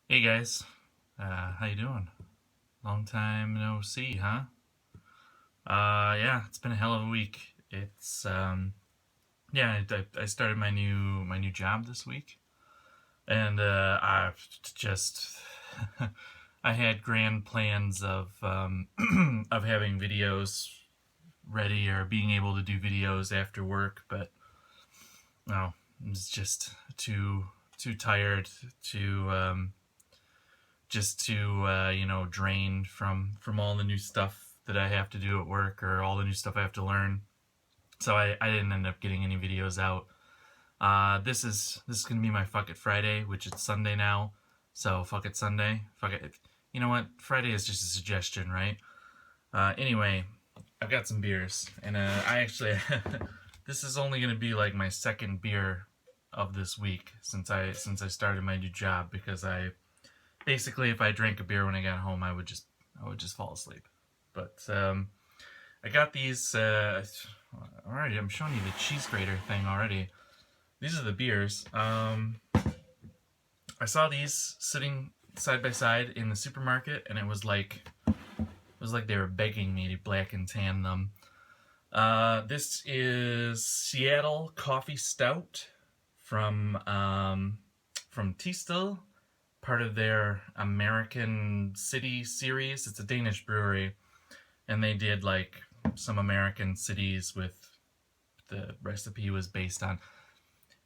Hey guys, how you doing? Long time no see, huh? Yeah, it's been a hell of a week. Yeah, I started my new job this week, and I've just I had grand plans of of having videos ready or being able to do videos after work, but no, I was just too tired to drained from all the new stuff that I have to do at work or all the new stuff I have to learn. So I didn't end up getting any videos out. This is gonna be my Fuck It Friday, which it's Sunday now. So fuck it Sunday. Fuck it. You know what? Friday is just a suggestion, right? Anyway, I've got some beers, and I actually this is only gonna be like my second beer of this week since I started my new job because I basically, if I drank a beer when I got home, I would just fall asleep. But I got these. Alrighty, I'm showing you the cheese grater thing already. These are the beers. I saw these sitting side by side in the supermarket, and it was like they were begging me to black and tan them. This is Seattle Coffee Stout from Tistel, part of their American City series. It's a Danish brewery, and they did like some American cities with the recipe was based on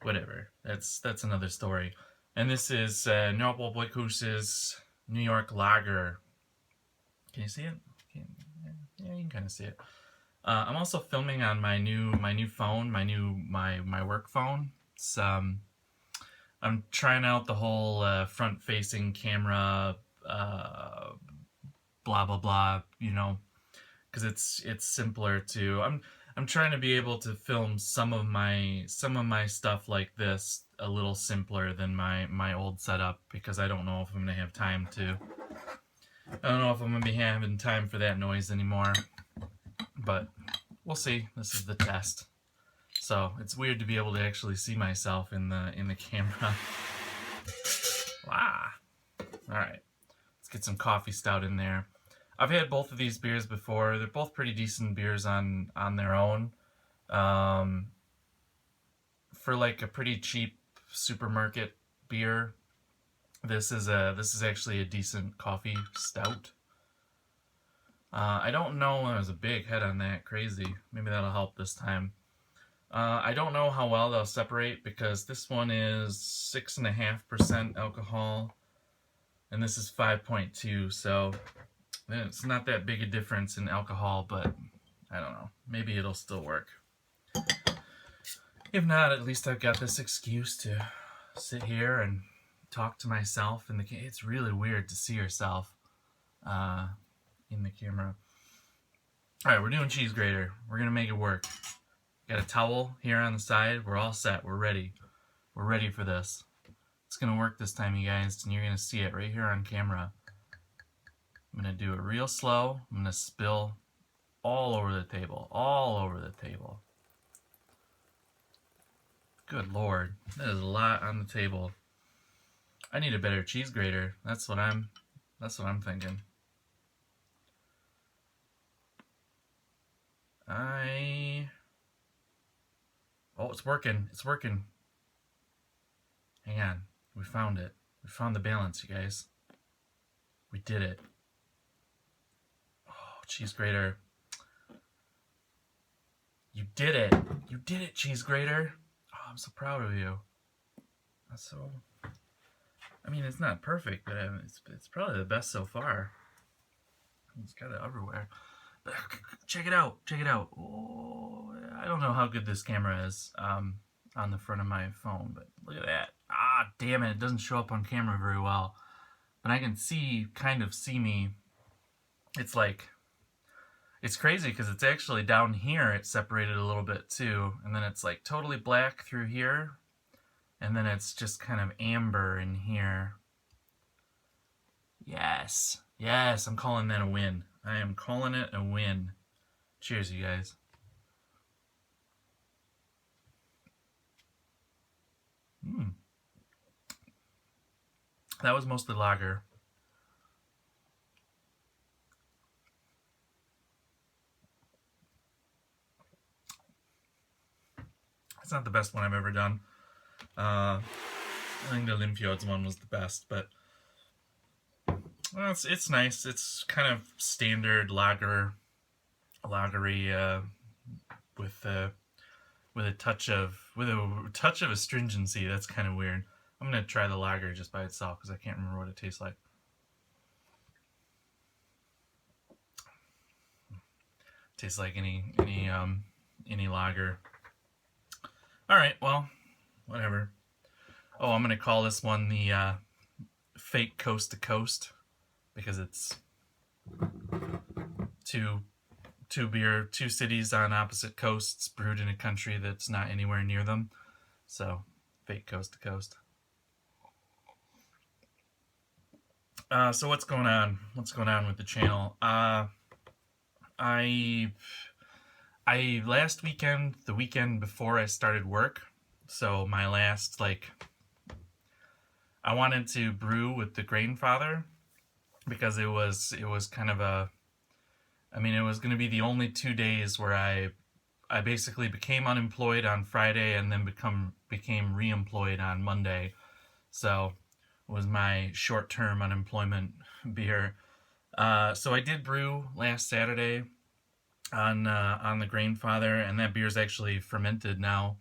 whatever. That's another story. And this is Noble Blackhouse's New York Lager. Can you see it? Yeah, you can kind of see it. I'm also filming on my new phone, my work phone. I'm trying out the whole front-facing camera, uh, blah blah blah. Because it's simpler to. I'm trying to be able to film some of my stuff like this a little simpler than my old setup because I don't know if I'm gonna have time to. I don't know if I'm gonna be having time for that noise anymore, but we'll see. This is the test. So it's weird to be able to actually see myself in the camera. Ah, all right. Let's get some coffee stout in there. I've had both of these beers before. They're both pretty decent beers on their own. Um, for like a pretty cheap supermarket beer, this is actually a decent coffee stout. I don't know. I was a big head on that. Crazy. Maybe that'll help this time. I don't know how well they'll separate because this one is 6.5% alcohol, and this is 5.2. So it's not that big a difference in alcohol, but I don't know. Maybe it'll still work. If not, at least I've got this excuse to sit here and talk to myself. It's really weird to see yourself uh, in the camera. All right, we're doing cheese grater. We're gonna make it work. Got a towel here on the side. We're all set. We're ready. We're ready for this. It's gonna work this time, you guys, and you're gonna see it right here on camera. I'm gonna do it real slow. I'm gonna spill all over the table. All over the table. Good lord, that is a lot on the table. I need a better cheese grater. That's what I'm thinking. Oh, it's working. It's working. Hang on. We found it. We found the balance, you guys. We did it. Oh, cheese grater. You did it. You did it, cheese grater. Oh, I'm so proud of you. That's so. I mean, it's not perfect, but it's probably the best so far. It's got it everywhere. But check it out. Check it out. Oh, I don't know how good this camera is on the front of my phone, but look at that. Ah, damn it. It doesn't show up on camera very well. But I can kind of see me. It's like, it's crazy because it's actually down here. It's separated a little bit too. And then it's like totally black through here. And then it's just kind of amber in here. Yes. Yes, I'm calling that a win. I am calling it a win. Cheers, you guys. That was mostly lager. It's not the best one I've ever done. I think the Limfjords one was the best, but well, it's nice. It's kind of standard lagery with a touch of astringency. That's kind of weird. I'm gonna try the lager just by itself because I can't remember what it tastes like. Tastes like any lager. All right, well, whatever. Oh, I'm gonna call this one the fake coast to coast because it's two cities on opposite coasts brewed in a country that's not anywhere near them. So, fake coast to coast. So what's going on? What's going on with the channel? I last weekend, the weekend before I started work, so my last I wanted to brew with the Grainfather because it was kind of a, I mean, it was going to be the only 2 days where I basically became unemployed on Friday and then became re-employed on Monday. So it was my short-term unemployment beer. So I did brew last Saturday on the Grainfather, and that beer's actually fermented now.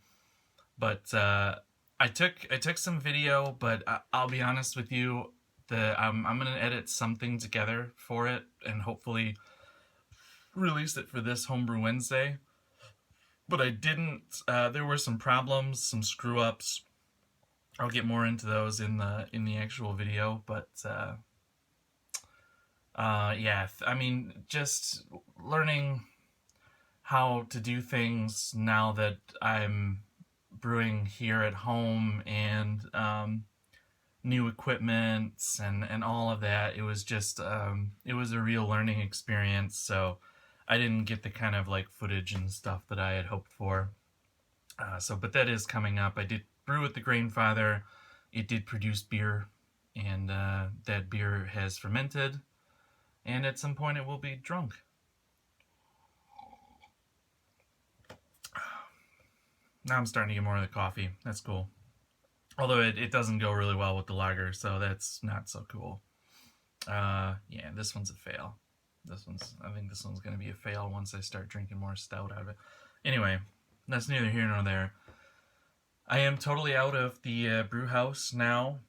But I took some video, but I'll be honest with you, I'm gonna edit something together for it and hopefully release it for this Homebrew Wednesday. But I didn't. There were some problems, some screw ups. I'll get more into those in the actual video, but yeah, I mean, just learning how to do things now that I'm brewing here at home and new equipment and all of that. It was just it was a real learning experience. So I didn't get the kind of footage and stuff that I had hoped for. But that is coming up. I did brew with the Grainfather. It did produce beer, and that beer has fermented, and at some point it will be drunk. Now I'm starting to get more of the coffee. That's cool. Although it doesn't go really well with the lager, so that's not so cool. Yeah, this one's a fail. I think this one's going to be a fail once I start drinking more stout out of it. Anyway, that's neither here nor there. I am totally out of the brew house now.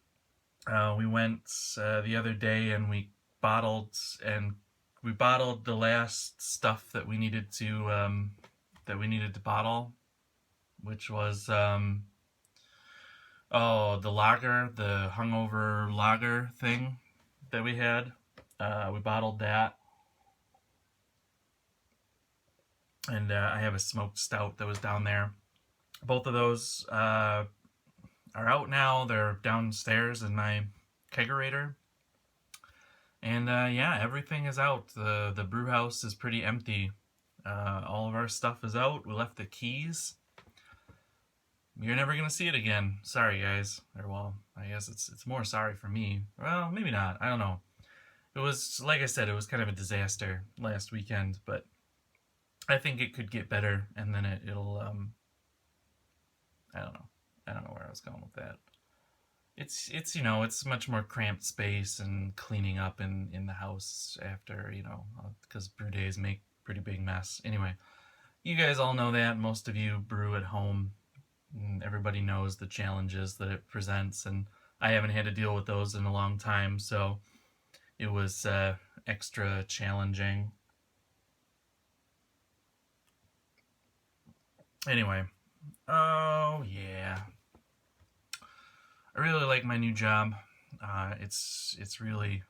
We went the other day and we bottled the last stuff that we needed to bottle, which was the lager, the hungover lager thing that we had. We bottled that. And I have a smoked stout that was down there. Both of those are out now. They're downstairs in my kegerator. And yeah, everything is out. The brew house is pretty empty. All of our stuff is out. We left the keys. You're never gonna see it again. Sorry, guys. Or well, I guess it's more sorry for me. Well, maybe not. I don't know. It was, like I said, it was kind of a disaster last weekend, but I think it could get better, and then it'll I don't know. I don't know where I was going with that. It's it's much more cramped space and cleaning up in the house after, because brew days make pretty big mess. Anyway, you guys all know that. Most of you brew at home. And everybody knows the challenges that it presents, and I haven't had to deal with those in a long time, so it was extra challenging. Anyway, oh yeah, I really like my new job. It's really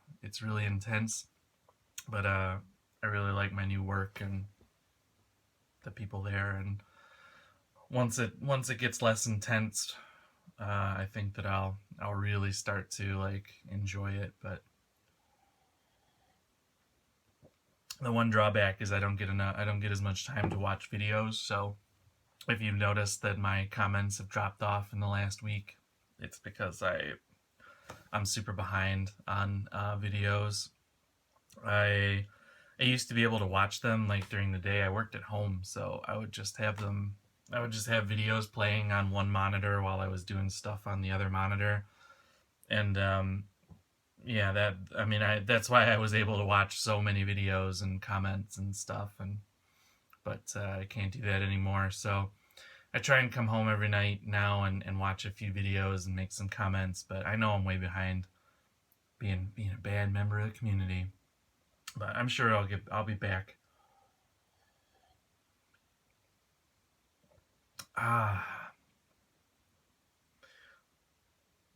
intense, but I really like my new work and the people there. And once it gets less intense, I think that I'll really start to enjoy it. But the one drawback is I don't get as much time to watch videos. So if you've noticed that my comments have dropped off in the last week, it's because I I'm super behind on videos. I used to be able to watch them like during the day. I worked at home, so I would just have them. I would just have videos playing on one monitor while I was doing stuff on the other monitor, and yeah, that I mean, that's why I was able to watch so many videos and comments and stuff, and but I can't do that anymore. So I try and come home every night now and watch a few videos and make some comments, but I know I'm way behind being a bad member of the community. But I'm sure I'll be back. Ah,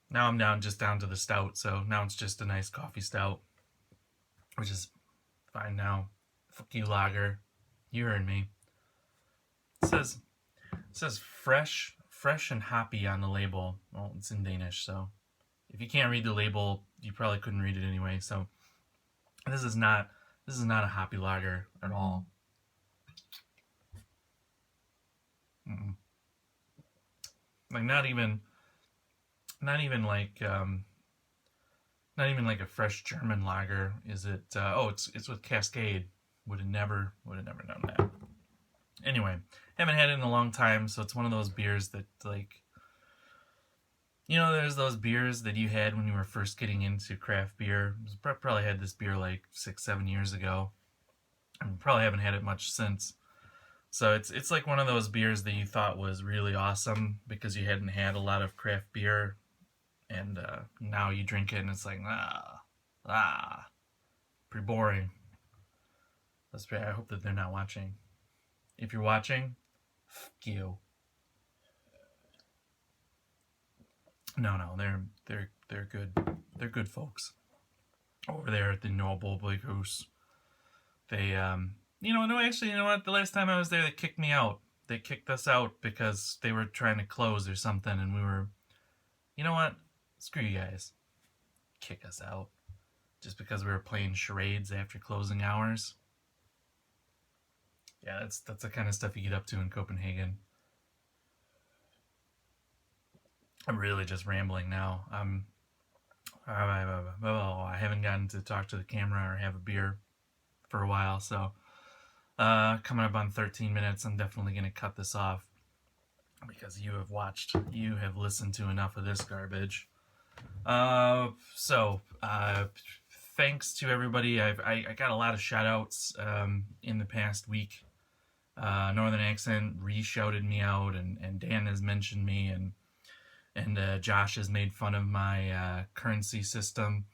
now I'm down to the stout, so now it's just a nice coffee stout, which is fine now. Fuck you, lager. You heard me. It says fresh and hoppy on the label. Well, it's in Danish, so if you can't read the label, you probably couldn't read it anyway. So this is not a hoppy lager at all. Mm-mm. Like not even like not even like a fresh German lager. Is it? Oh, it's with Cascade. Would have never known that. Anyway, haven't had it in a long time, so it's one of those beers that like, there's those beers that you had when you were first getting into craft beer. Probably had this beer like 6-7 years ago, and probably haven't had it much since. So it's like one of those beers that you thought was really awesome because you hadn't had a lot of craft beer, and now you drink it and it's like pretty boring. I hope that they're not watching. If you're watching, fuck you. No, they're good. They're good folks over there at the Noble Blake Goose. They no, actually, you know what? The last time I was there, they kicked me out. They kicked us out because they were trying to close or something, and we were, you know what? Screw you guys. Kick us out just because we were playing charades after closing hours. Yeah, that's the kind of stuff you get up to in Copenhagen. I'm really just rambling now. I haven't gotten to talk to the camera or have a beer for a while, so coming up on 13 minutes, I'm definitely going to cut this off because you have listened to enough of this garbage. Thanks to everybody. I got a lot of shout outs in the past week. Northern Accent re-shouted me out, and Dan has mentioned me, and Josh has made fun of my currency system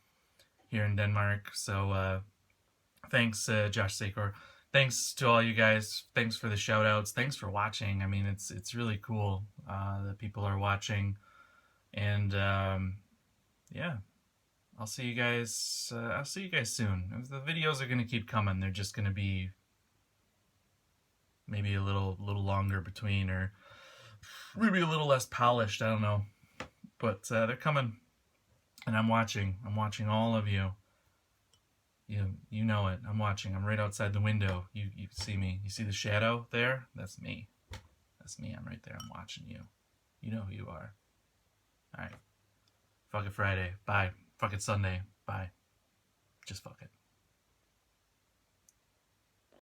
here in Denmark. So thanks, Josh Sakor. Thanks to all you guys. Thanks for the shout outs. Thanks for watching. I mean, it's really cool that people are watching. And yeah, I'll see you guys soon. The videos are going to keep coming. They're just going to be maybe a little longer between, or maybe a little less polished. I don't know. But they're coming. And I'm watching all of you. You know it. I'm watching. I'm right outside the window. You see me. You see the shadow there? That's me. That's me. I'm right there. I'm watching you. You know who you are. All right. Fuck it Friday. Bye. Fuck it Sunday. Bye. Just fuck it.